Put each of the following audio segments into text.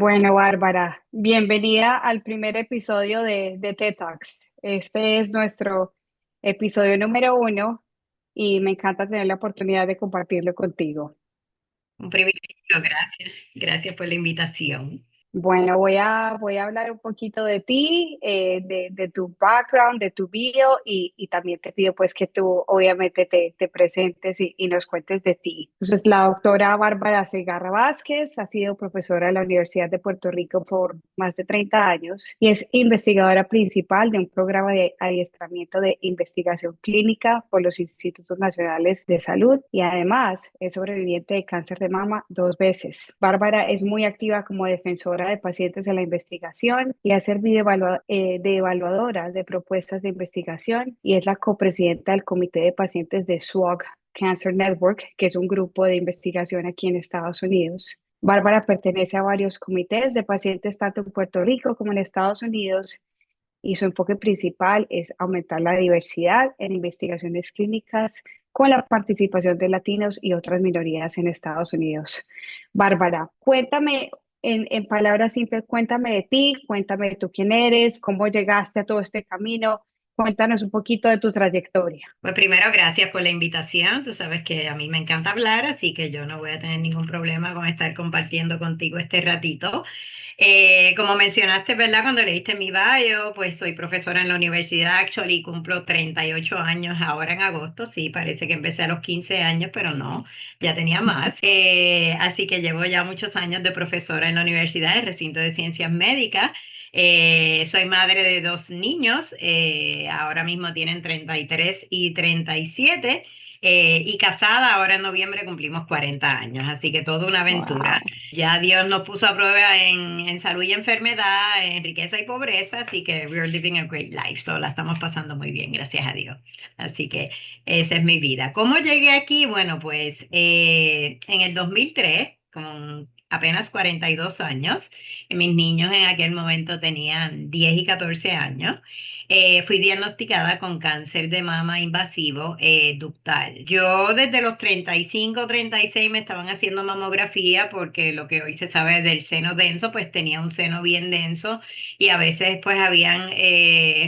Bueno, Bárbara, bienvenida al primer episodio de TED Talks. Este es nuestro episodio número 1 y me encanta tener la oportunidad de compartirlo contigo. Un privilegio, gracias. Gracias por la invitación. Bueno, voy a hablar un poquito de ti, de tu background, de tu bio y también te pido pues que tú obviamente te presentes y nos cuentes de ti. Entonces, la doctora Bárbara Segarra Vázquez ha sido profesora de la Universidad de Puerto Rico por más de 30 años y es investigadora principal de un programa de adiestramiento de investigación clínica por los Institutos Nacionales de Salud y además es sobreviviente de cáncer de mama 2 veces. Bárbara es muy activa como defensora de pacientes en la investigación y ha servido de evaluadora de propuestas de investigación y es la copresidenta del Comité de Pacientes de SWOG Cancer Network, que es un grupo de investigación aquí en Estados Unidos. Bárbara pertenece a varios comités de pacientes tanto en Puerto Rico como en Estados Unidos y su enfoque principal es aumentar la diversidad en investigaciones clínicas con la participación de latinos y otras minorías en Estados Unidos. Bárbara, cuéntame en palabras simples, cuéntame de ti, cuéntame tú quién eres, cómo llegaste a todo este camino, cuéntanos un poquito de tu trayectoria. Pues primero, gracias por la invitación. Tú sabes que a mí me encanta hablar, así que yo no voy a tener ningún problema con estar compartiendo contigo este ratito. Como mencionaste, ¿verdad? Cuando leíste mi bio, pues soy profesora en la universidad, actually cumplo 38 años ahora en agosto. Sí, parece que empecé a los 15 años, pero no, ya tenía más. Así que llevo ya muchos años de profesora en la universidad, en el recinto de ciencias médicas. Soy madre de dos niños, ahora mismo tienen 33 y 37, y casada, ahora en noviembre cumplimos 40 años, así que toda una aventura. Wow. Ya Dios nos puso a prueba en salud y enfermedad, en riqueza y pobreza, así que we're living a great life, so la estamos pasando muy bien, gracias a Dios. Así que esa es mi vida. ¿Cómo llegué aquí? Bueno, pues en el 2003, con apenas 42 años, mis niños en aquel momento tenían 10 y 14 años. Fui diagnosticada con cáncer de mama invasivo ductal. Yo desde los 35, 36 me estaban haciendo mamografía porque lo que hoy se sabe del seno denso, pues tenía un seno bien denso y a veces pues habían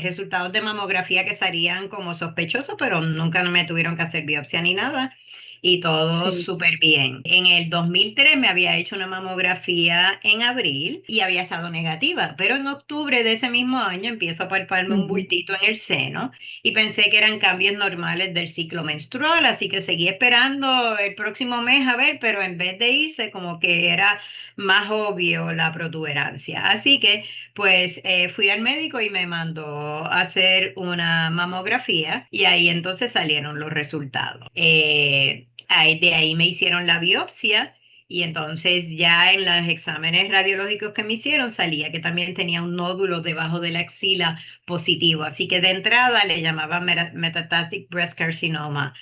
resultados de mamografía que salían como sospechosos, pero nunca me tuvieron que hacer biopsia ni nada y todo Sí. súper bien. En el 2003 me había hecho una mamografía en abril y había estado negativa, pero en octubre de ese mismo año empiezo a palparme un Ujú. bultito en el seno y pensé que eran cambios normales del ciclo menstrual, así que seguí esperando el próximo mes a ver, pero en vez de irse como que era más obvio la protuberancia. Así que pues fui al médico y me mandó a hacer una mamografía y ahí entonces salieron los resultados. De ahí me hicieron la biopsia y entonces ya en los exámenes radiológicos que me hicieron salía que también tenía un nódulo debajo de la axila positivo. Así que de entrada le llamaban metastatic breast carcinoma,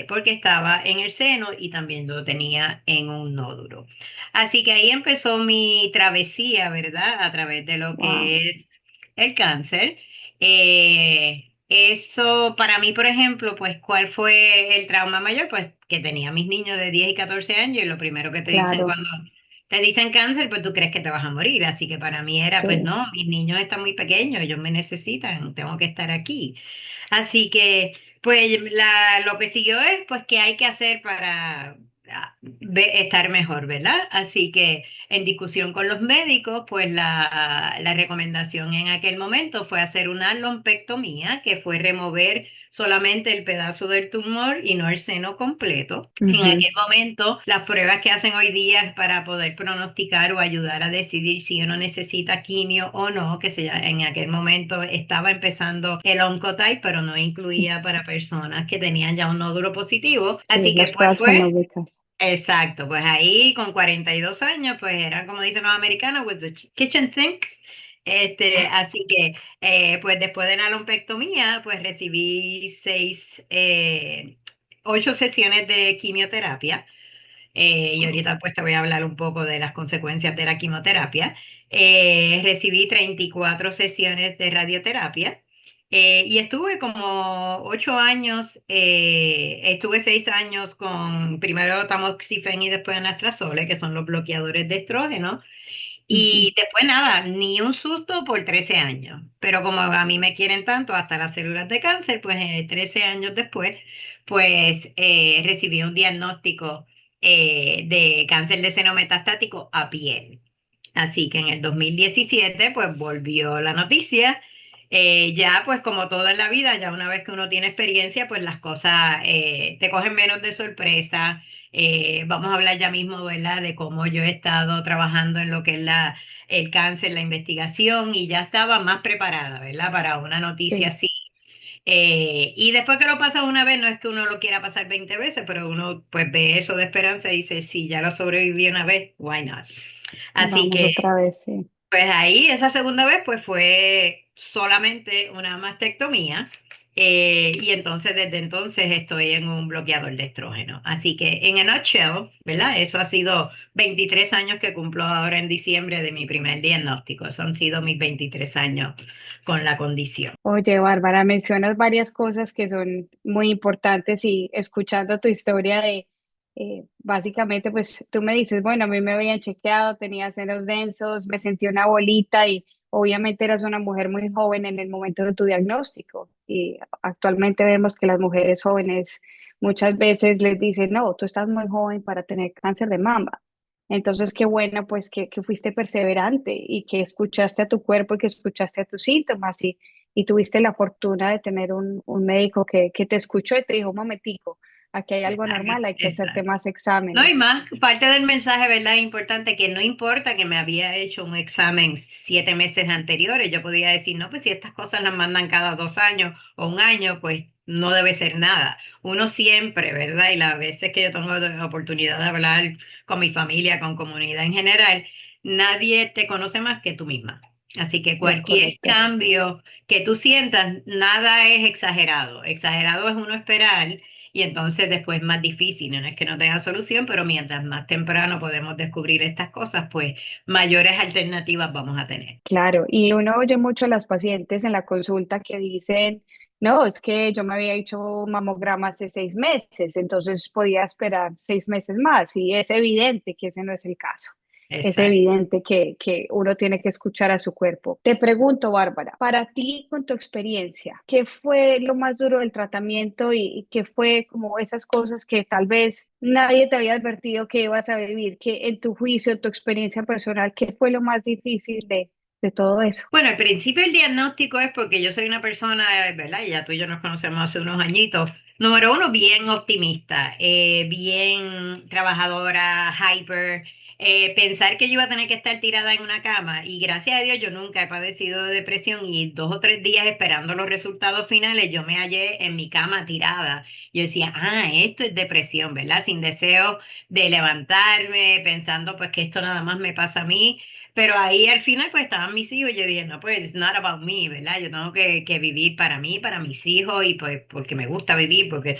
porque estaba en el seno y también lo tenía en un nódulo. Así que ahí empezó mi travesía, ¿verdad? A través de lo Wow. que es el cáncer. Eso para mí, por ejemplo, pues, ¿cuál fue el trauma mayor? Pues que tenía mis niños de 10 y 14 años y lo primero que te dicen Claro, cuando te dicen cáncer, pues tú crees que te vas a morir. Así que para mí era, pues sí. no, mis niños están muy pequeños, ellos me necesitan, tengo que estar aquí. Así que, pues lo que siguió es, pues, qué hay que hacer para estar mejor, ¿verdad? Así que en discusión con los médicos, pues la recomendación en aquel momento fue hacer una lumpectomía, que fue remover solamente el pedazo del tumor y no el seno completo. En Ujú. aquel momento, las pruebas que hacen hoy día para poder pronosticar o ayudar a decidir si uno necesita quimio o no, en aquel momento estaba empezando el Oncotype, pero no incluía para personas que tenían ya un nódulo positivo. Sí, Así que las pues pruebas fue. genómicas. Exacto, pues ahí con 42 años, pues era como dicen los americanos, with the kitchen sink. Así que, pues después de la lumpectomía, pues recibí 8 sesiones de quimioterapia. Y Wow. ahorita pues te voy a hablar un poco de las consecuencias de la quimioterapia. Recibí 34 sesiones de radioterapia. Y estuve como 8 años, estuve 6 años con primero tamoxifen y después anastrozole, que son los bloqueadores de estrógeno. Y después nada, ni un susto por 13 años. Pero como a mí me quieren tanto hasta las células de cáncer, pues 13 años después, pues recibí un diagnóstico de cáncer de seno metastático a piel. Así que en el 2017 pues volvió la noticia. Ya pues como todo en la vida, ya una vez que uno tiene experiencia, pues las cosas te cogen menos de sorpresa. Vamos a hablar ya mismo, ¿verdad? De cómo yo he estado trabajando en lo que es el cáncer, la investigación, y ya estaba más preparada, ¿verdad? Para una noticia Sí, así. Y después que lo pasas una vez, no es que uno lo quiera pasar 20 veces, pero uno pues ve eso de esperanza y dice, si ya lo sobreviví una vez, why not? Así vamos que otra vez, sí. pues ahí, esa segunda vez, pues fue solamente una mastectomía. Y entonces, desde entonces, estoy en un bloqueador de estrógeno. Así que, en a nutshell, ¿verdad? Eso ha sido 23 años que cumplo ahora en diciembre de mi primer diagnóstico. Eso han sido mis 23 años con la condición. Oye, Bárbara, mencionas varias cosas que son muy importantes y escuchando tu historia de, básicamente, pues tú me dices, bueno, a mí me habían chequeado, tenía senos densos, me sentí una bolita y obviamente eras una mujer muy joven en el momento de tu diagnóstico. Y actualmente vemos que las mujeres jóvenes muchas veces les dicen, no, tú estás muy joven para tener cáncer de mama. Entonces, qué bueno, pues que fuiste perseverante y que escuchaste a tu cuerpo y que escuchaste a tus síntomas y tuviste la fortuna de tener un médico que te escuchó y te dijo, un momentico, aquí hay algo normal, hay que hacerte Exacto. más No, y exámenes. más, parte del mensaje, ¿verdad? Es importante que no importa que me había hecho un examen 7 meses anteriores, yo podía decir, no, pues si estas cosas las mandan cada 2 años o un año, pues no debe ser nada. Uno siempre, ¿verdad? Y las veces que yo tengo la oportunidad de hablar con mi familia, con comunidad en general, nadie te conoce más que tú misma. Así que Es cualquier correcto. cambio que tú sientas, nada es exagerado. Exagerado es uno esperar y entonces después es más difícil, no es que no tenga solución, pero mientras más temprano podemos descubrir estas cosas, pues mayores alternativas vamos a tener. Claro, y uno oye mucho a las pacientes en la consulta que dicen, no, es que yo me había hecho mamograma hace 6 meses, entonces podía esperar 6 meses más, y es evidente que ese no es el caso. Es Exacto. evidente que uno tiene que escuchar a su cuerpo. Te pregunto, Bárbara, para ti, con tu experiencia, ¿qué fue lo más duro del tratamiento y qué fue como esas cosas que tal vez nadie te había advertido que ibas a vivir? Que en tu juicio, en tu experiencia personal, ¿qué fue lo más difícil de todo eso? Bueno, al principio el diagnóstico es porque yo soy una persona, ¿verdad? Y ya tú y yo nos conocemos hace unos añitos. Número uno, bien optimista, bien trabajadora, hyper. Pensar que yo iba a tener que estar tirada en una cama y gracias a Dios yo nunca he padecido de depresión y 2 o 3 días esperando los resultados finales yo me hallé en mi cama tirada. Yo decía, esto es depresión, ¿verdad? Sin deseo de levantarme, pensando pues que esto nada más me pasa a mí. Pero ahí al final pues estaban mis hijos y yo dije, no, pues it's not about me, ¿verdad? Yo tengo que vivir para mí, para mis hijos y pues porque me gusta vivir, porque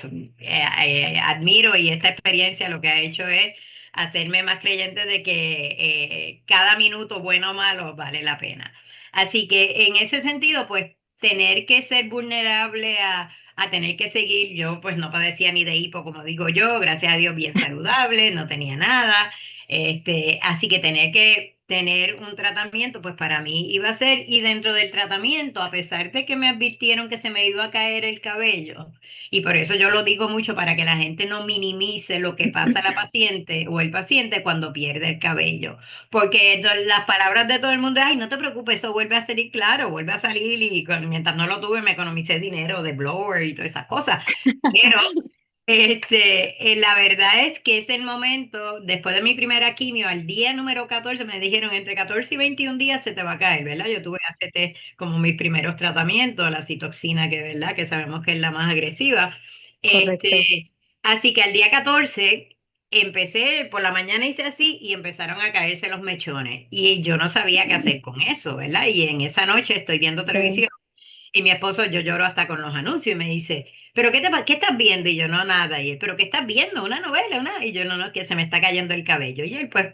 admiro y esta experiencia lo que ha hecho es hacerme más creyente de que cada minuto, bueno o malo, vale la pena. Así que en ese sentido, pues tener que ser vulnerable a tener que seguir, yo pues no padecía ni de hipo, como digo yo, gracias a Dios bien saludable, no tenía nada. Así que tener que tener un tratamiento, pues para mí iba a ser, y dentro del tratamiento, a pesar de que me advirtieron que se me iba a caer el cabello, y por eso yo lo digo mucho para que la gente no minimice lo que pasa a la paciente o el paciente cuando pierde el cabello, porque las palabras de todo el mundo es, ay, no te preocupes, eso vuelve a salir claro, vuelve a salir y mientras no lo tuve me economicé dinero de blower y todas esas cosas. Pero la verdad es que es el momento, después de mi primera quimio, al día número 14 me dijeron entre 14 y 21 días se te va a caer, ¿verdad? Yo tuve ACT como mis primeros tratamientos, la citoxina, que, ¿verdad? Que sabemos que es la más agresiva. Correcto. Así que al día 14 empecé, por la mañana hice así y empezaron a caerse los mechones. Y yo no sabía qué hacer con eso, ¿verdad? Y en esa noche estoy viendo Sí. televisión y mi esposo, yo lloro hasta con los anuncios y me dice, ¿pero qué estás viendo? Y yo, no, nada. Y él, ¿pero qué estás viendo? ¿Una novela? Y yo, no, no, que se me está cayendo el cabello. Y él, pues,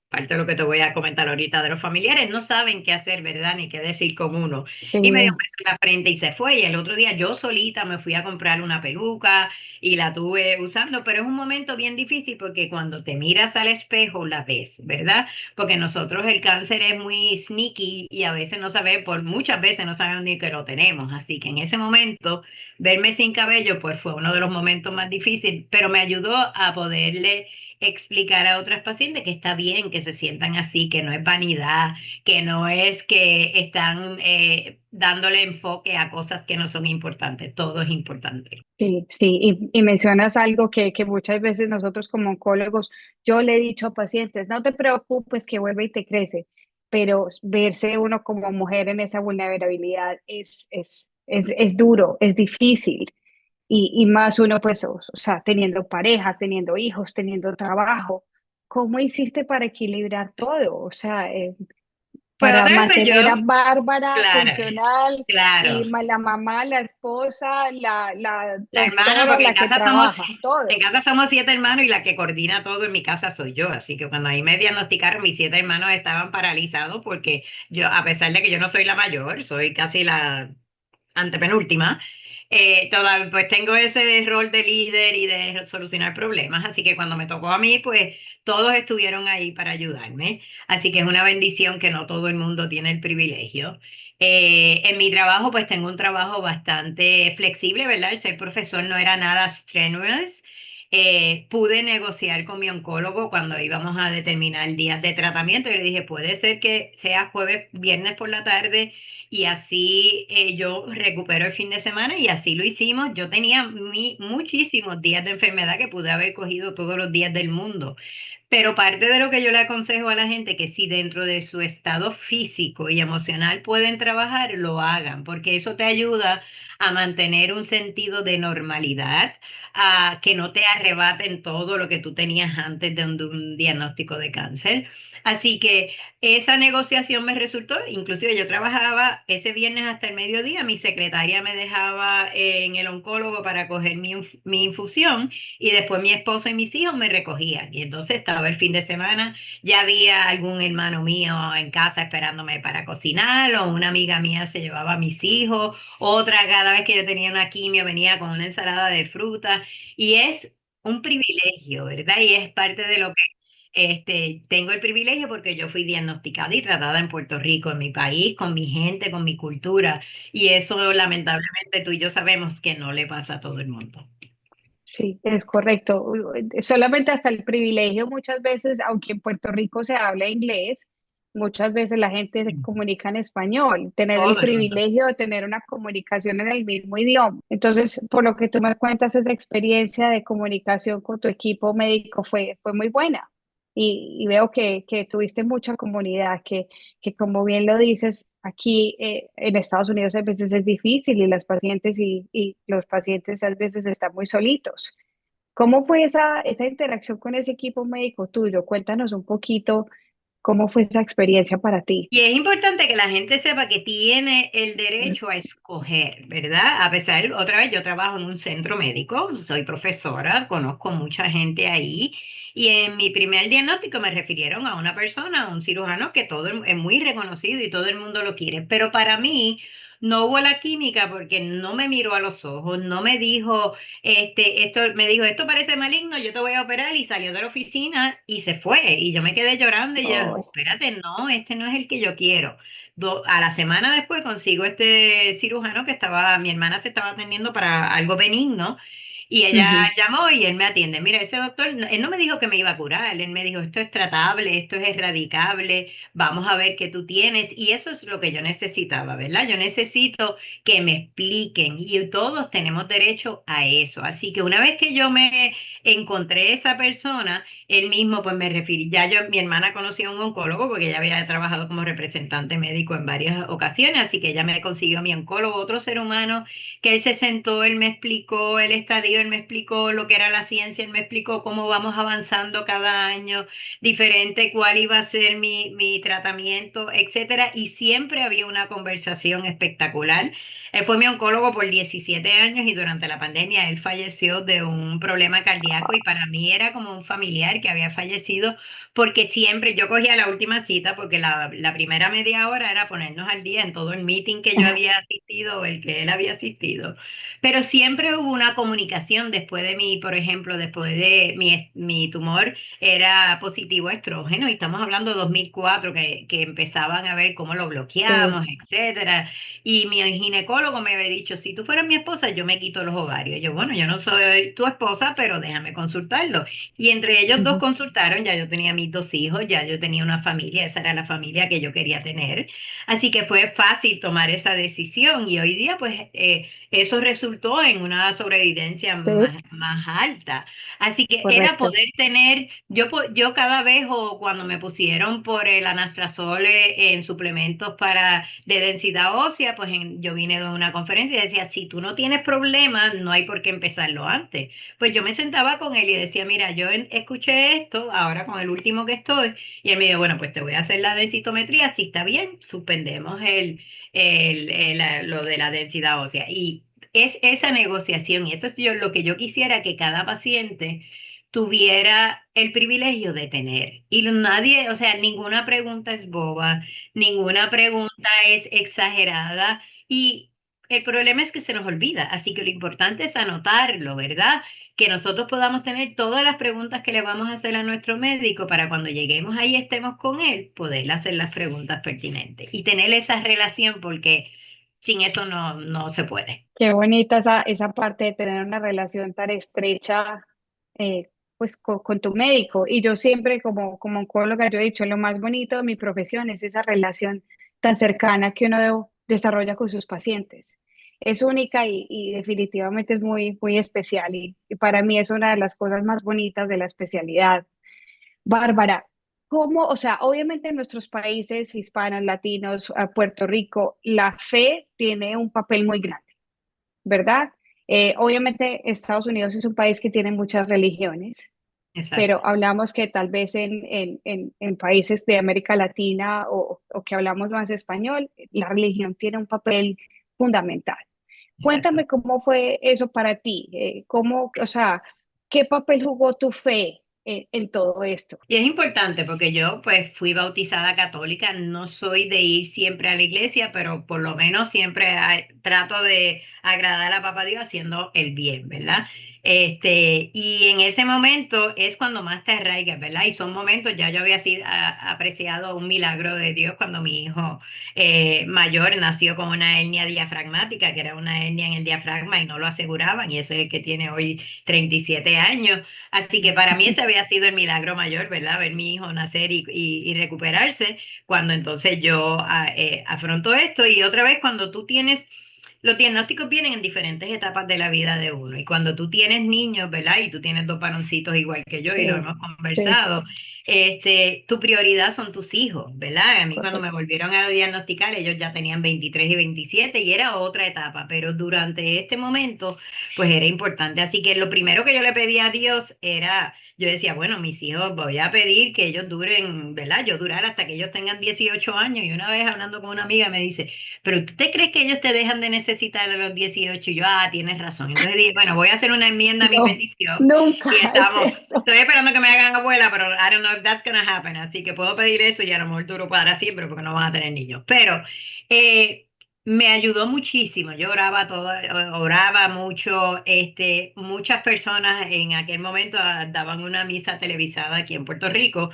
parte de lo que te voy a comentar ahorita de los familiares, no saben qué hacer, ¿verdad? Ni qué decir con uno. Sí, Y me dio un beso en la frente y se fue. Y el otro día yo solita me fui a comprar una peluca y la tuve usando, pero es un momento bien difícil porque cuando te miras al espejo la ves, ¿verdad? Porque nosotros el cáncer es muy sneaky y a veces no sabemos, por muchas veces no sabemos ni que lo tenemos. Así que en ese momento, verme sin cabello, pues fue uno de los momentos más difíciles, pero me ayudó a poderle explicar a otras pacientes que está bien que se sientan así, que no es vanidad, que no es que están dándole enfoque a cosas que no son importantes, todo es importante. sí, sí. Y mencionas algo que muchas veces nosotros como oncólogos, yo le he dicho a pacientes, no te preocupes que vuelve y te crece, pero verse uno como mujer en esa vulnerabilidad es duro, es difícil. Y más uno, pues, o sea, teniendo pareja, teniendo hijos, teniendo trabajo. ¿Cómo hiciste para equilibrar todo? O sea, Pues para otra vez, pues mantener a yo, Bárbara claro, funcional claro. y la mamá, la esposa, la La hermana, doctora, porque la que trabaja, en todo. casa somos 7 hermanos y la que coordina todo en mi casa soy yo. Así que cuando ahí me diagnosticaron, mis 7 hermanos estaban paralizados porque yo, a pesar de que yo no soy la mayor, soy casi la antepenúltima, pues tengo ese rol de líder y de solucionar problemas, así que cuando me tocó a mí, pues todos estuvieron ahí para ayudarme, así que es una bendición que no todo el mundo tiene el privilegio. En mi trabajo, pues tengo un trabajo bastante flexible, ¿verdad? El ser profesor no era nada strenuous. Pude negociar con mi oncólogo cuando íbamos a determinar días de tratamiento. Yo le dije, puede ser que sea jueves, viernes por la tarde y así yo recupero el fin de semana y así lo hicimos. Yo tenía muchísimos días de enfermedad que pude haber cogido todos los días del mundo. Pero parte de lo que yo le aconsejo a la gente que si dentro de su estado físico y emocional pueden trabajar, lo hagan, porque eso te ayuda a mantener un sentido de normalidad, a que no te arrebaten todo lo que tú tenías antes de un diagnóstico de cáncer. Así que esa negociación me resultó, inclusive yo trabajaba ese viernes hasta el mediodía, mi secretaria me dejaba en el oncólogo para coger mi infusión y después mi esposo y mis hijos me recogían. Y entonces estaba el fin de semana, ya había algún hermano mío en casa esperándome para cocinar, o una amiga mía se llevaba a mis hijos, otra cada vez que yo tenía una quimio venía con una ensalada de fruta. Y es un privilegio, ¿verdad? Y es parte de lo que tengo el privilegio porque yo fui diagnosticada y tratada en Puerto Rico, en mi país, con mi gente, con mi cultura. Y eso lamentablemente tú y yo sabemos que no le pasa a todo el mundo. Sí, es correcto. Solamente hasta el privilegio muchas veces, aunque en Puerto Rico se habla inglés, muchas veces la gente se comunica en español, tener el Todo el mundo. privilegio de tener una comunicación en el mismo idioma. Entonces, por lo que tú me cuentas, esa experiencia de comunicación con tu equipo médico fue muy buena. Y veo que tuviste mucha comunidad, que como bien lo dices, aquí en Estados Unidos a veces es difícil y las pacientes y los pacientes a veces están muy solitos. ¿Cómo fue esa interacción con ese equipo médico tuyo? Cuéntanos un poquito cómo fue esa experiencia para ti. Y es importante que la gente sepa que tiene el derecho a escoger, ¿verdad? A pesar, otra vez, yo trabajo en un centro médico, soy profesora, conozco mucha gente ahí, y en mi primer diagnóstico me refirieron a una persona, a un cirujano que es muy reconocido y todo el mundo lo quiere, pero para mí no hubo la química porque no me miró a los ojos, no me dijo, me dijo, esto parece maligno, yo te voy a operar y salió de la oficina y se fue. Y yo me quedé llorando y yo, Oh, espérate, no, este no es el que yo quiero. A la semana después consigo este cirujano que mi hermana se estaba atendiendo para algo benigno y ella ujú. llamó y él me atiende. Mira, ese doctor, él no me dijo que me iba a curar, él me dijo, esto es tratable, esto es erradicable, vamos a ver qué tú tienes. Y eso es lo que yo necesitaba, ¿verdad? Yo necesito que me expliquen y todos tenemos derecho a eso. Así que una vez que yo me encontré esa persona, él mismo pues me refirió, mi hermana conocía a un oncólogo porque ella había trabajado como representante médico en varias ocasiones, así que ella me consiguió mi oncólogo, otro ser humano que él se sentó, él me explicó el estadio medio, él me explicó lo que era la ciencia, él me explicó cómo vamos avanzando cada año, diferente, cuál iba a ser mi tratamiento, etcétera, y siempre había una conversación espectacular. Él fue mi oncólogo por 17 años y durante la pandemia él falleció de un problema cardíaco y para mí era como un familiar que había fallecido porque siempre yo cogía la última cita porque la primera media hora era ponernos al día en todo el meeting que yo había asistido o el que él había asistido. Pero siempre hubo una comunicación después de mi, por ejemplo, después de mi tumor era positivo a estrógeno y estamos hablando de 2004 que empezaban a ver cómo lo Sí. bloqueamos, etcétera. Y mi ginecólogo me había dicho, si tú fueras mi esposa, yo me quito los ovarios. Yo, bueno, yo no soy tu esposa, pero déjame consultarlo. Y entre ellos dos Ujú. consultaron, ya yo tenía mis dos hijos, ya yo tenía una familia, esa era la familia que yo quería tener. Así que fue fácil tomar esa decisión y hoy día pues eso resultó en una sobrevivencia Sí, más alta. Así que era correcto. poder tener, yo cada vez o cuando me pusieron por el anastrozol en suplementos para de densidad ósea, pues yo vine de una conferencia y decía, si tú no tienes problemas, no hay por qué empezarlo antes. Pues yo me sentaba con él y decía, mira, yo escuché esto, ahora con el último que estoy, y él me dijo, bueno, pues te voy a hacer la densitometría, si está bien, suspendemos lo de la densidad ósea. Y es esa negociación, y eso es lo que yo quisiera que cada paciente tuviera el privilegio de tener. Y nadie, o sea, ninguna pregunta es boba, ninguna pregunta es exagerada y el problema es que se nos olvida. Así que lo importante es anotarlo, ¿verdad? Que nosotros podamos tener todas las preguntas que le vamos a hacer a nuestro médico para cuando lleguemos ahí estemos con él, poderle hacer las preguntas pertinentes y tener esa relación porque sin eso no se puede. Qué bonita esa parte de tener una relación tan estrecha, pues con tu médico. Y yo siempre como oncóloga, yo he dicho, lo más bonito de mi profesión es esa relación tan cercana que uno desarrolla con sus pacientes. Es única y definitivamente es muy especial y para mí es una de las cosas más bonitas de la especialidad. Bárbara, ¿cómo, o sea, obviamente en nuestros países hispanos, latinos, a Puerto Rico, la fe tiene un papel muy grande, ¿verdad? Obviamente Estados Unidos es un país que tiene muchas religiones, Exacto. pero hablamos que tal vez en países de América Latina o que hablamos más español, la religión tiene un papel fundamental. Exacto. Cuéntame cómo fue eso para ti, cómo, o sea, qué papel jugó tu fe en todo esto. Y es importante porque yo pues fui bautizada católica, no soy de ir siempre a la iglesia, pero por lo menos siempre trato de agradar a Papá Dios haciendo el bien, ¿verdad? Y en ese momento es cuando más te arraigas, ¿verdad? Y son momentos, ya yo había sido, apreciado un milagro de Dios cuando mi hijo mayor nació con una hernia diafragmática, que era una hernia en el diafragma y no lo aseguraban, y ese es el que tiene hoy 37 años. Así que para mí ese había sido el milagro mayor, ¿verdad? Ver mi hijo nacer y recuperarse, cuando entonces yo afronto esto y otra vez cuando tú tienes, los diagnósticos vienen en diferentes etapas de la vida de uno y cuando tú tienes niños, ¿verdad? Y tú tienes dos varoncitos igual que yo y lo Sí, hemos sí, conversado, tu prioridad son tus hijos, ¿verdad? A mí cuando me correcto. volvieron a diagnosticar, ellos ya tenían 23 y 27 y era otra etapa, pero durante este momento pues era importante. Así que lo primero que yo le pedí a Dios era, yo decía, bueno, mis hijos, voy a pedir que ellos duren, ¿verdad? Yo durar hasta que ellos tengan 18 años. Y una vez hablando con una amiga me dice, pero ¿tú te crees que ellos te dejan de necesitar a los 18? Y yo, tienes razón. Entonces dije, bueno, voy a hacer una enmienda a mi No, petición. nunca, Y es estamos, cierto. estoy esperando que me hagan abuela, pero I don't know if that's gonna happen. Así que puedo pedir eso y a lo mejor duro para siempre porque no van a tener niños. Pero eh, me ayudó muchísimo. Yo oraba mucho. Muchas personas en aquel momento daban una misa televisada aquí en Puerto Rico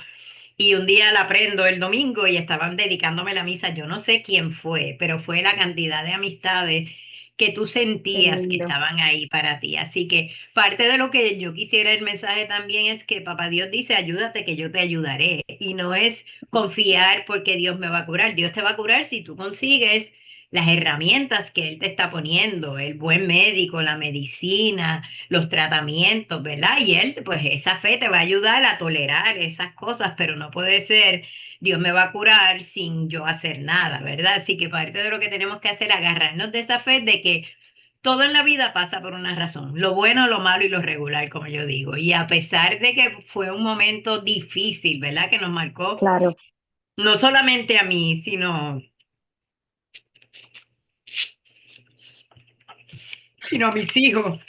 y un día la prendo el domingo y estaban dedicándome la misa. Yo no sé quién fue, pero fue la cantidad de amistades que tú Qué sentías que lindo. estaban ahí para ti. Así que parte de lo que yo quisiera el mensaje también es que Papá Dios dice, ayúdate que yo te ayudaré. Y no es confiar porque Dios me va a curar. Dios te va a curar si tú consigues las herramientas que Él te está poniendo, el buen médico, la medicina, los tratamientos, ¿verdad? Y Él, pues esa fe te va a ayudar a tolerar esas cosas, pero no puede ser, Dios me va a curar sin yo hacer nada, ¿verdad? Así que parte de lo que tenemos que hacer es agarrarnos de esa fe de que todo en la vida pasa por una razón, lo bueno, lo malo y lo regular, como yo digo. Y a pesar de que fue un momento difícil, ¿verdad? Que nos marcó Claro. no solamente a mí, sino a mis hijos.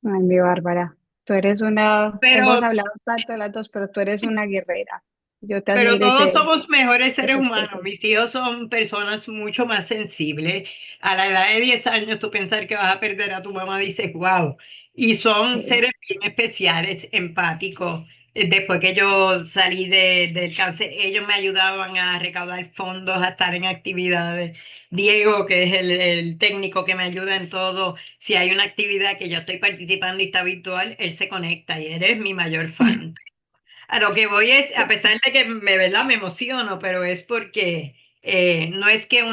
Ay, mi Bárbara, tú eres una, hemos Pero hablado tanto de las dos, pero tú eres una guerrera. Yo te Pero admiro y todos somos mejores te seres humanos. respeto. Mis hijos son personas mucho más sensibles. A la edad de 10 años, tú pensar que vas a perder a tu mamá, dices, wow. Y son Sí. seres bien especiales, empáticos. Después que yo salí del cáncer, ellos me ayudaban a recaudar fondos, a estar en actividades. Diego, que es el técnico que me ayuda en todo, si hay una actividad que yo estoy participando y está virtual, él se conecta y él es mi mayor fan. A lo que voy es, a pesar de que ¿verdad? Me emociono, pero es porque no es que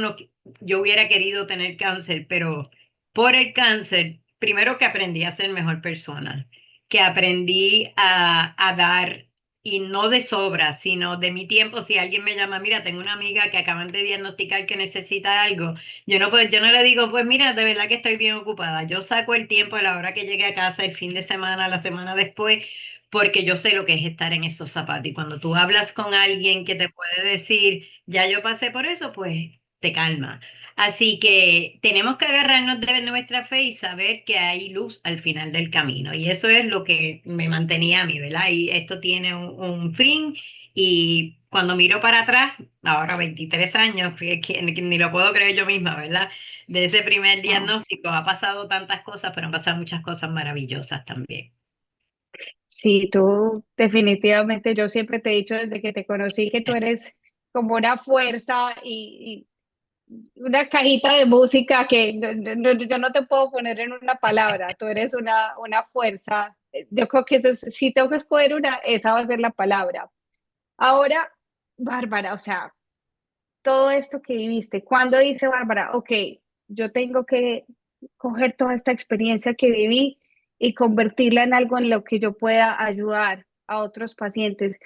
yo hubiera querido tener cáncer, pero por el cáncer, primero que aprendí a ser mejor persona, que aprendí a dar, y no de sobra, sino de mi tiempo. Si alguien me llama, mira, tengo una amiga que acaban de diagnosticar que necesita algo, yo no le digo, pues mira, de verdad que estoy bien ocupada. Yo saco el tiempo a la hora que llegue a casa, el fin de semana, la semana después, porque yo sé lo que es estar en esos zapatos. Y cuando tú hablas con alguien que te puede decir, ya yo pasé por eso, pues te calma. Así que tenemos que agarrarnos de nuestra fe y saber que hay luz al final del camino. Y eso es lo que me mantenía a mí, ¿verdad? Y esto tiene un fin. Y cuando miro para atrás, ahora 23 años, que ni lo puedo creer yo misma, ¿verdad? De ese primer Wow. diagnóstico ha pasado tantas cosas, pero han pasado muchas cosas maravillosas también. Sí, tú definitivamente, yo siempre te he dicho desde que te conocí que tú eres como una fuerza y una cajita de música que yo no te puedo poner en una palabra, tú eres una fuerza. Yo creo que si tengo que escoger una, esa va a ser la palabra. Ahora, Bárbara, o sea, todo esto que viviste, ¿cuándo dice Bárbara, ok, yo tengo que coger toda esta experiencia que viví y convertirla en algo en lo que yo pueda ayudar a otros pacientes?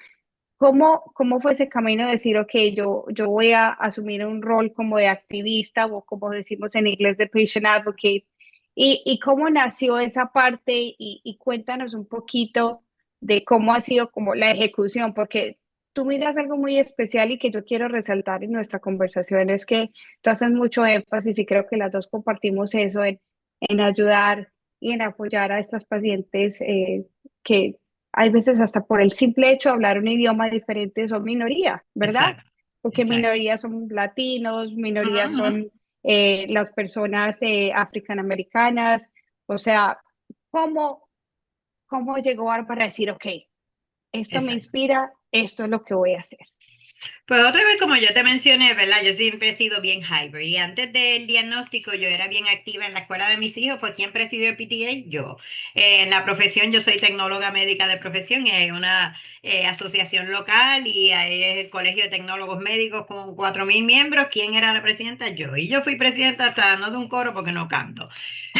¿Cómo fue ese camino de decir, ok, yo voy a asumir un rol como de activista o como decimos en inglés de patient advocate? ¿Y cómo nació esa parte? Y cuéntanos un poquito de cómo ha sido como la ejecución, porque tú miras algo muy especial y que yo quiero resaltar en nuestra conversación es que tú haces mucho énfasis y creo que las dos compartimos eso en ayudar y en apoyar a estas pacientes que hay veces hasta por el simple hecho de hablar un idioma diferente son minoría, ¿verdad? Exacto, Porque exacto. minorías son latinos, minorías Ujú, son las personas africanamericanas, o sea, ¿cómo, cómo llegó para decir, ok, esto me exacto. inspira, esto es lo que voy a hacer? Pues otra vez, como yo te mencioné, ¿verdad? Yo siempre he sido bien hybrid. Y antes del diagnóstico, yo era bien activa en la escuela de mis hijos. Pues, ¿quién presidió el PTA? Yo. En la profesión, yo soy tecnóloga médica de profesión y hay una asociación local y hay el Colegio de Tecnólogos Médicos con 4.000 miembros. ¿Quién era la presidenta? Yo. Y yo fui presidenta hasta no de un coro porque no canto.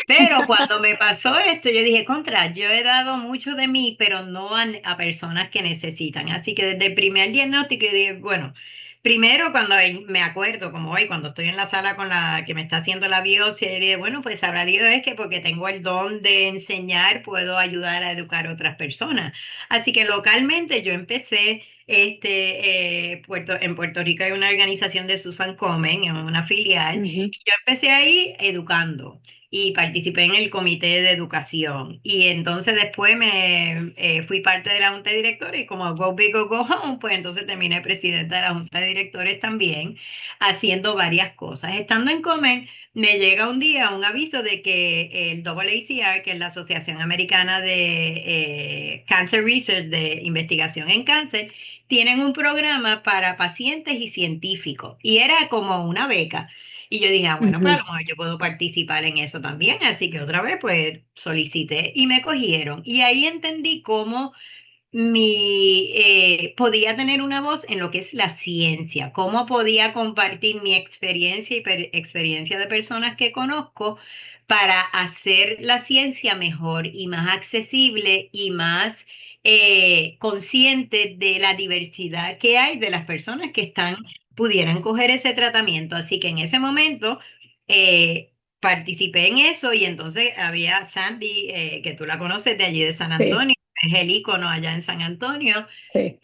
Pero cuando me pasó esto, yo dije, contra, yo he dado mucho de mí, pero no a personas que necesitan. Así que desde el primer diagnóstico, yo dije, bueno, primero cuando me acuerdo, como hoy, cuando estoy en la sala con la que me está haciendo la biopsia, yo dije, bueno, pues sabrá Dios es que porque tengo el don de enseñar, puedo ayudar a educar a otras personas. Así que localmente yo empecé. En Puerto Rico hay una organización de Susan Komen, es una filial, Ujú, y yo empecé ahí educando y participé en el comité de educación. Y entonces después me fui parte de la junta de directores y como Go Big o Go Home, pues entonces terminé presidenta de la junta de directores también, haciendo varias cosas. Estando en Comen, me llega un día un aviso de que el AACR, que es la Asociación Americana de Cancer Research, de investigación en cáncer, tienen un programa para pacientes y científicos. Y era como una beca. Y yo dije, bueno, pues a ujú. lo mejor yo puedo participar en eso también. Así que otra vez, pues solicité y me cogieron. Y ahí entendí cómo podía tener una voz en lo que es la ciencia, cómo podía compartir mi experiencia y experiencia de personas que conozco para hacer la ciencia mejor y más accesible y más consciente de la diversidad que hay de las personas que están pudieran coger ese tratamiento. Así que en ese momento participé en eso y entonces había Sandy, que tú la conoces de allí de San Sí, Antonio, es el ícono allá en San Antonio. sí,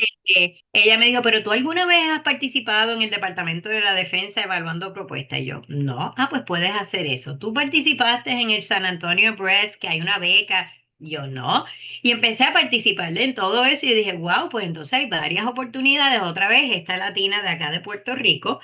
Ella me dijo, pero ¿tú alguna vez has participado en el Departamento de la Defensa evaluando propuestas? Y yo, no, pues puedes hacer eso. ¿Tú participaste en el San Antonio Breast, que hay una beca? Y yo, no. Y empecé a participar en todo eso y dije, wow, pues entonces hay varias oportunidades. Otra vez, esta latina de acá de Puerto Rico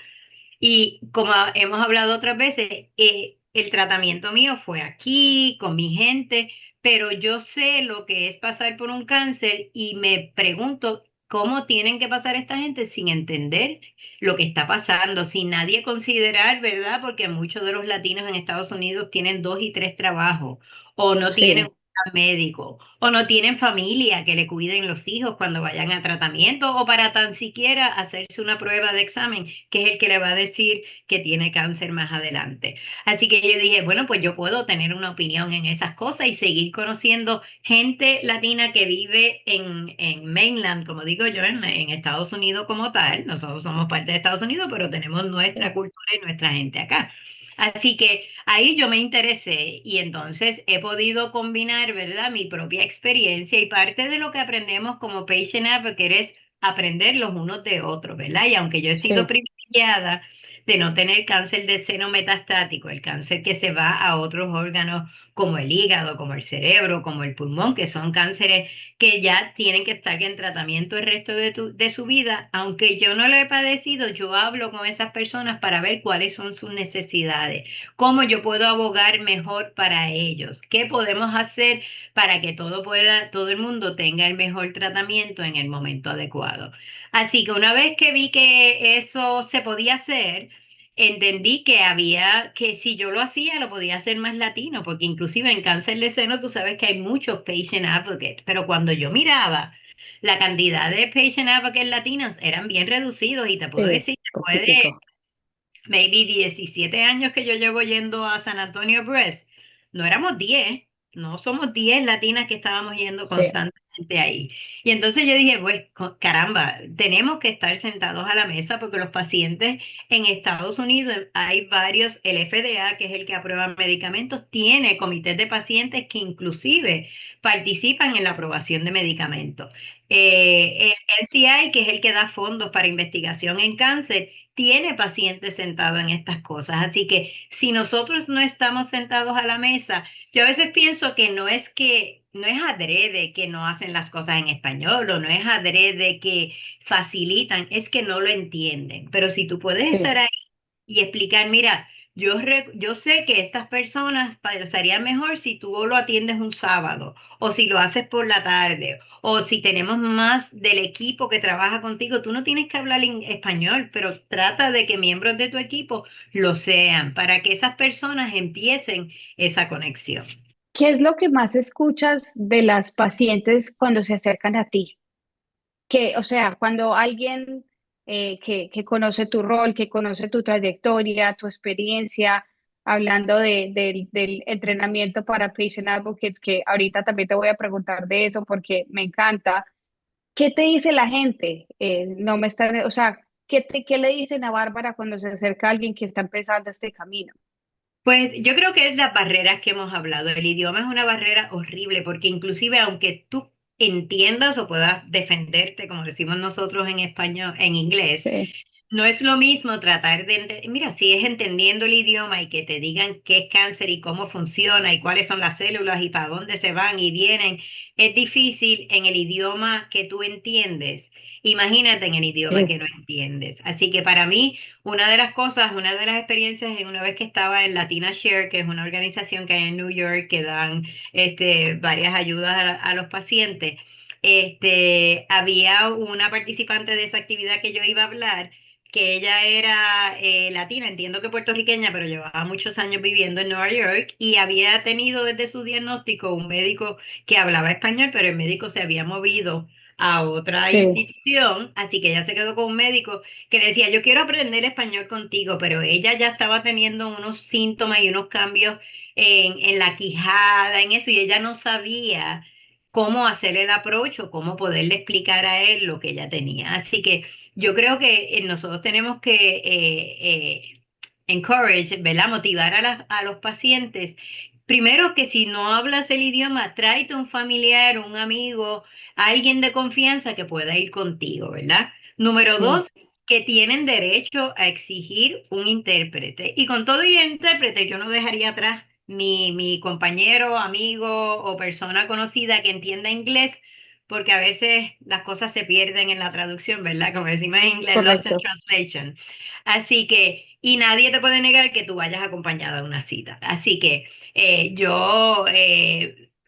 y como hemos hablado otras veces, el tratamiento mío fue aquí, con mi gente, pero yo sé lo que es pasar por un cáncer y me pregunto cómo tienen que pasar esta gente sin entender lo que está pasando, sin nadie considerar, ¿verdad? Porque muchos de los latinos en Estados Unidos tienen 2 y 3 trabajos o no tienen sí, un médico o no tienen familia que le cuiden los hijos cuando vayan a tratamiento o para tan siquiera hacerse una prueba de examen, que es el que le va a decir que tiene cáncer más adelante. Así que yo dije, bueno, pues yo puedo tener una opinión en esas cosas y seguir conociendo gente latina que vive en mainland, como digo yo, en Estados Unidos como tal. Nosotros somos parte de Estados Unidos, pero tenemos nuestra sí, cultura y nuestra gente acá. Así que ahí yo me interesé y entonces he podido combinar, ¿verdad?, mi propia experiencia y parte de lo que aprendemos como patient advocate es aprender los unos de otros, ¿verdad? Y aunque yo he sido sí. privilegiada de no tener cáncer de seno metastático, el cáncer que se va a otros órganos como el hígado, como el cerebro, como el pulmón, que son cánceres que ya tienen que estar en tratamiento el resto de su vida. Aunque yo no lo he padecido, yo hablo con esas personas para ver cuáles son sus necesidades, cómo yo puedo abogar mejor para ellos, qué podemos hacer para que todo el mundo tenga el mejor tratamiento en el momento adecuado. Así que una vez que vi que eso se podía hacer, entendí que si yo lo hacía, lo podía hacer más latino, porque inclusive en cáncer de seno tú sabes que hay muchos patient advocates, pero cuando yo miraba la cantidad de patient advocates latinos eran bien reducidos y te puedo Sí, decir, después de poquitico. maybe 17 años que yo llevo yendo a San Antonio Breast, no éramos 10, no somos 10 latinas que estábamos yendo Sí, constantemente ahí. Y entonces yo dije, pues caramba, tenemos que estar sentados a la mesa porque los pacientes en Estados Unidos, hay varios, el FDA, que es el que aprueba medicamentos, tiene comités de pacientes que inclusive participan en la aprobación de medicamentos. El NCI, que es el que da fondos para investigación en cáncer, tiene pacientes sentados en estas cosas. Así que si nosotros no estamos sentados a la mesa, yo a veces pienso que no es adrede que no hacen las cosas en español o no es adrede que facilitan, es que no lo entienden. Pero si tú puedes estar sí. ahí y explicar, mira, yo sé que estas personas pasarían mejor si tú lo atiendes un sábado o si lo haces por la tarde o si tenemos más del equipo que trabaja contigo. Tú no tienes que hablar en español, pero trata de que miembros de tu equipo lo sean para que esas personas empiecen esa conexión. ¿Qué es lo que más escuchas de las pacientes cuando se acercan a ti? Que, o sea, cuando alguien que conoce tu rol, que conoce tu trayectoria, tu experiencia, hablando del entrenamiento para Patient Advocates, que ahorita también te voy a preguntar de eso porque me encanta. ¿Qué te dice la gente? No me están, o sea, ¿qué le dicen a Bárbara cuando se acerca a alguien que está empezando este camino? Pues yo creo que es las barreras que hemos hablado. El idioma es una barrera horrible porque inclusive aunque tú entiendas o puedas defenderte, como decimos nosotros en español, en inglés, Sí, no es lo mismo tratar de entender, mira, si es entendiendo el idioma y que te digan qué es cáncer y cómo funciona y cuáles son las células y para dónde se van y vienen, es difícil en el idioma que tú entiendes. Imagínate en el idioma que sí, no entiendes. Así que para mí, una de las cosas, una de las experiencias, en una vez que estaba en Latina Share, que es una organización que hay en New York que dan varias ayudas a los pacientes, había una participante de esa actividad que yo iba a hablar que ella era latina, entiendo que puertorriqueña, pero llevaba muchos años viviendo en Nueva York y había tenido desde su diagnóstico un médico que hablaba español, pero el médico se había movido a otra sí, institución, así que ella se quedó con un médico que le decía, yo quiero aprender español contigo, pero ella ya estaba teniendo unos síntomas y unos cambios en la quijada, en eso, y ella no sabía cómo hacer el approach o cómo poderle explicar a él lo que ella tenía. Así que yo creo que nosotros tenemos que encourage, ¿verdad? Motivar a los pacientes. Primero que si no hablas el idioma, tráete un familiar, un amigo, alguien de confianza que pueda ir contigo, ¿verdad? Número Sí, dos, que tienen derecho a exigir un intérprete. Y con todo y el intérprete, yo no dejaría atrás mi compañero, amigo o persona conocida que entienda inglés, porque a veces las cosas se pierden en la traducción, ¿verdad? Como decimos en inglés, lost in correcto. translation. Así que, y nadie te puede negar que tú vayas acompañada a una cita. Así que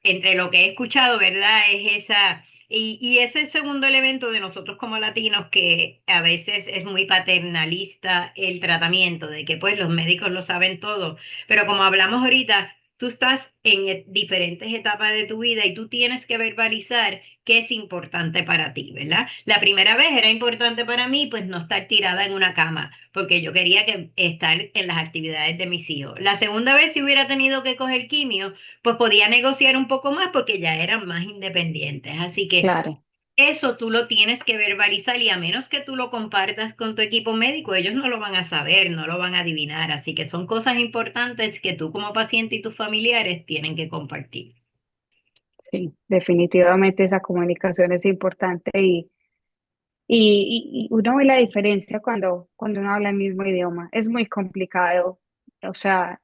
entre lo que he escuchado, ¿verdad? Es esa, y ese segundo elemento de nosotros como latinos, que a veces es muy paternalista el tratamiento, de que pues los médicos lo saben todo, pero como hablamos ahorita, tú estás en diferentes etapas de tu vida y tú tienes que verbalizar qué es importante para ti, ¿verdad? La primera vez era importante para mí, pues no estar tirada en una cama, porque yo quería que estar en las actividades de mis hijos. La segunda vez, si hubiera tenido que coger quimio, pues podía negociar un poco más porque ya eran más independientes. Así que Claro. eso tú lo tienes que verbalizar y a menos que tú lo compartas con tu equipo médico, ellos no lo van a saber, no lo van a adivinar. Así que son cosas importantes que tú como paciente y tus familiares tienen que compartir. Sí, definitivamente esa comunicación es importante y uno ve la diferencia cuando uno habla el mismo idioma. Es muy complicado, o sea,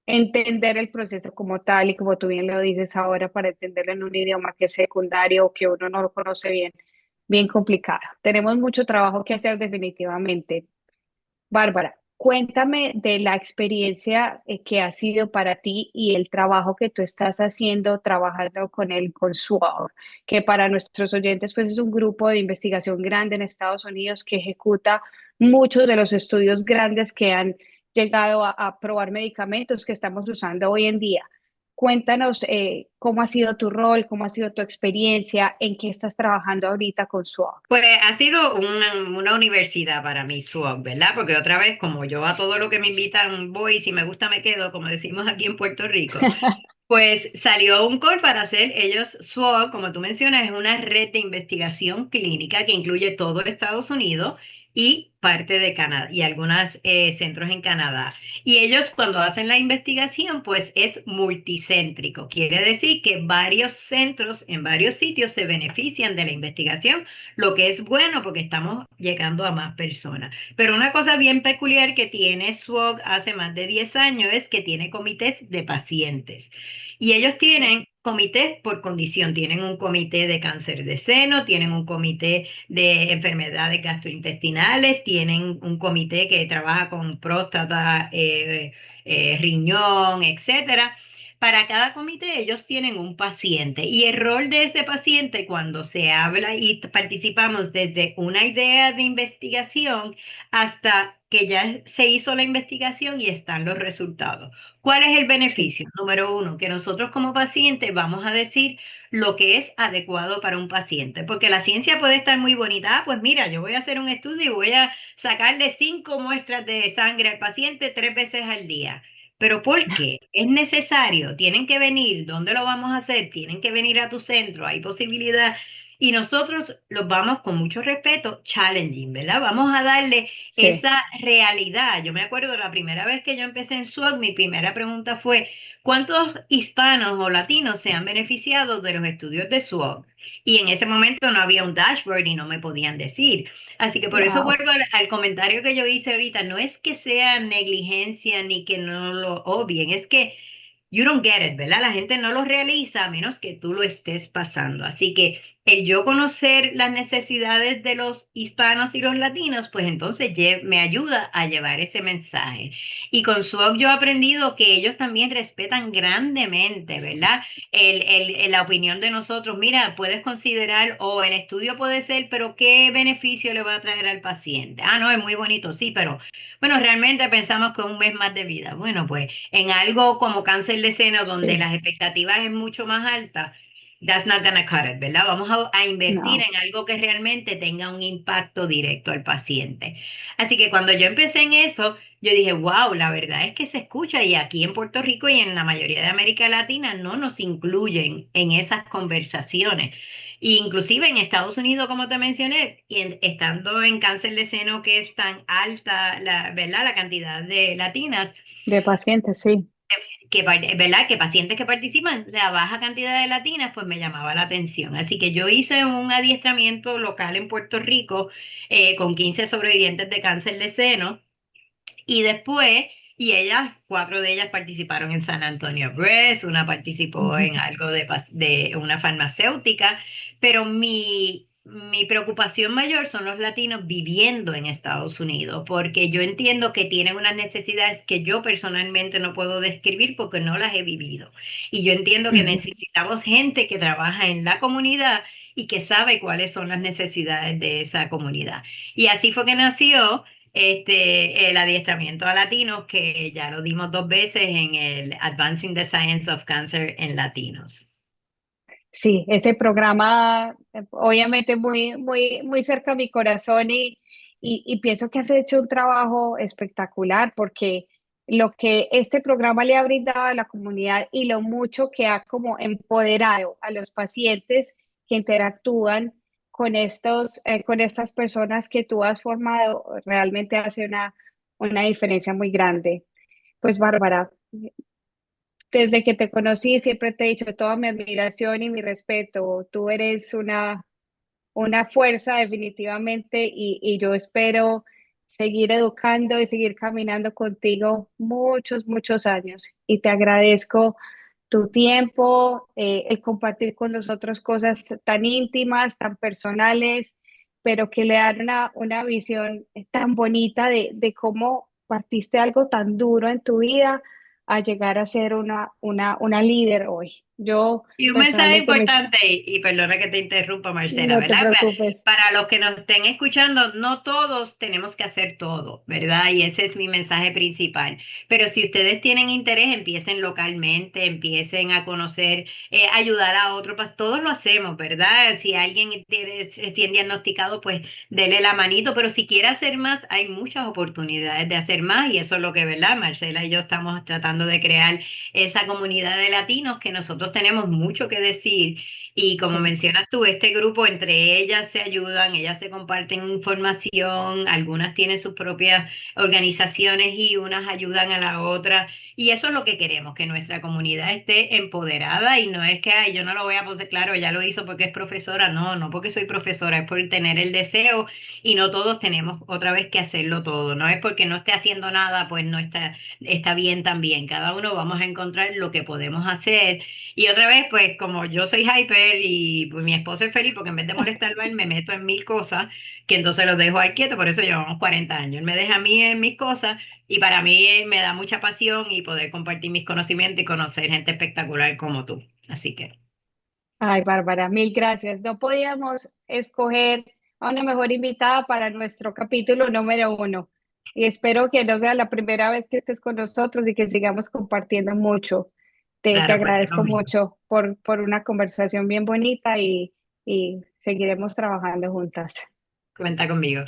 entender el proceso como tal y como tú bien lo dices ahora, para entenderlo en un idioma que es secundario o que uno no lo conoce bien, bien complicado. Tenemos mucho trabajo que hacer definitivamente. Bárbara, cuéntame de la experiencia que ha sido para ti y el trabajo que tú estás haciendo trabajando con el Consuado, que para nuestros oyentes pues es un grupo de investigación grande en Estados Unidos que ejecuta muchos de los estudios grandes que han llegado a probar medicamentos que estamos usando hoy en día. Cuéntanos cómo ha sido tu rol, cómo ha sido tu experiencia, en qué estás trabajando ahorita con SWOG. Pues ha sido una universidad para mí, SWOG, ¿verdad? Porque otra vez, como yo a todo lo que me invitan voy, y si me gusta me quedo, como decimos aquí en Puerto Rico, pues salió un call para hacer ellos SWOG, como tú mencionas, es una red de investigación clínica que incluye todo Estados Unidos y parte de Canadá y algunos centros en Canadá. Y ellos cuando hacen la investigación, pues es multicéntrico. Quiere decir que varios centros en varios sitios se benefician de la investigación, lo que es bueno porque estamos llegando a más personas. Pero una cosa bien peculiar que tiene SWOG hace más de 10 años es que tiene comités de pacientes. Y ellos tienen comités por condición, tienen un comité de cáncer de seno, tienen un comité de enfermedades gastrointestinales, tienen un comité que trabaja con próstata, riñón, etcétera. Para cada comité ellos tienen un paciente y el rol de ese paciente cuando se habla y participamos desde una idea de investigación hasta que ya se hizo la investigación y están los resultados. ¿Cuál es el Sí, beneficio? Número uno, que nosotros como pacientes vamos a decir lo que es adecuado para un paciente, porque la ciencia puede estar muy bonita. Ah, pues mira, yo voy a hacer un estudio y voy a sacarle 5 muestras de sangre al paciente 3 veces al día. Pero ¿por qué? Es necesario, tienen que venir, ¿dónde lo vamos a hacer? Tienen que venir a tu centro, hay posibilidad. Y nosotros los vamos con mucho respeto, challenging, ¿verdad? Vamos a darle sí, esa realidad. Yo me acuerdo la primera vez que yo empecé en SWOG, mi primera pregunta fue, ¿cuántos hispanos o latinos se han beneficiado de los estudios de SWOG? Y en ese momento no había un dashboard y no me podían decir. Así que por eso wow, vuelvo al comentario que yo hice ahorita. No es que sea negligencia ni que no lo obvien, es que you don't get it, ¿verdad? La gente no lo realiza a menos que tú lo estés pasando. Así que el yo conocer las necesidades de los hispanos y los latinos, pues entonces me ayuda a llevar ese mensaje. Y con SWOG yo he aprendido que ellos también respetan grandemente, ¿verdad? La opinión de nosotros. Mira, puedes considerar, o el estudio puede ser, pero ¿qué beneficio le va a traer al paciente? Ah, no, es muy bonito, sí, pero bueno, realmente pensamos que un mes más de vida. Bueno, pues en algo como cáncer de seno, donde sí, las expectativas es mucho más altas, that's not gonna cut it, ¿verdad? Vamos a invertir no. en algo que realmente tenga un impacto directo al paciente. Así que cuando yo empecé en eso, yo dije, wow, la verdad es que se escucha y aquí en Puerto Rico y en la mayoría de América Latina no nos incluyen en esas conversaciones. Y inclusive en Estados Unidos, como te mencioné, y estando en cáncer de seno que es tan alta ¿verdad? La cantidad de latinas, De pacientes, sí. ¿verdad? Que pacientes que participan, la baja cantidad de latinas, pues me llamaba la atención. Así que yo hice un adiestramiento local en Puerto Rico con 15 sobrevivientes de cáncer de seno y después, y ellas, 4 de ellas participaron en San Antonio Breast, una participó Ujú. en algo de una farmacéutica, pero mi preocupación mayor son los latinos viviendo en Estados Unidos, porque yo entiendo que tienen unas necesidades que yo personalmente no puedo describir porque no las he vivido. Y yo entiendo que Ujú. necesitamos gente que trabaja en la comunidad y que sabe cuáles son las necesidades de esa comunidad. Y así fue que nació el adiestramiento a latinos, que ya lo dimos 2 veces en el Advancing the Science of Cancer en Latinos. Sí, ese programa obviamente muy cerca a mi corazón y pienso que has hecho un trabajo espectacular porque lo que este programa le ha brindado a la comunidad y lo mucho que ha como empoderado a los pacientes que interactúan con estas personas que tú has formado, realmente hace una diferencia muy grande. Pues Bárbara, desde que te conocí siempre te he dicho toda mi admiración y mi respeto. Tú eres una fuerza definitivamente y yo espero seguir educando y seguir caminando contigo muchos años. Y te agradezco tu tiempo, el compartir con nosotros cosas tan íntimas, tan personales, pero que le dan una visión tan bonita de cómo partiste algo tan duro en tu vida a llegar a ser una líder hoy. Yo Y un mensaje personalmente importante, y perdona que te interrumpa, Marcela, no te ¿verdad? preocupes. Para los que nos estén escuchando, no todos tenemos que hacer todo, ¿verdad? Y ese es mi mensaje principal. Pero si ustedes tienen interés, empiecen localmente, empiecen a conocer, ayudar a otros, pues todos lo hacemos, ¿verdad? Si alguien tiene recién diagnosticado, pues dele la manito, pero si quiere hacer más, hay muchas oportunidades de hacer más y eso es lo que, ¿verdad? Marcela y yo estamos tratando de crear esa comunidad de latinos que nosotros tenemos mucho que decir. Y como Sí. mencionas tú, este grupo, entre ellas se ayudan, ellas se comparten información, algunas tienen sus propias organizaciones y unas ayudan a la otra. Y eso es lo que queremos, que nuestra comunidad esté empoderada y no es que, ay, yo no lo voy a poner claro, ella lo hizo porque es profesora, no, no porque soy profesora, es por tener el deseo y no todos tenemos otra vez que hacerlo todo, no es porque no esté haciendo nada, pues no está bien también. Cada uno vamos a encontrar lo que podemos hacer. Y otra vez, pues como yo soy hyper y pues, mi esposo es feliz porque en vez de molestarlo a él, me meto en mil cosas, que entonces los dejo al quieto, por eso llevamos 40 años. Él me deja a mí en mis cosas y para mí me da mucha pasión y poder compartir mis conocimientos y conocer gente espectacular como tú. Así que, Ay, Bárbara, mil gracias. No podíamos escoger a una mejor invitada para nuestro capítulo número 1. Y espero que no sea la primera vez que estés con nosotros y que sigamos compartiendo mucho. Te claro, cuenta agradezco conmigo. mucho por una conversación bien bonita y seguiremos trabajando juntas. Cuenta conmigo.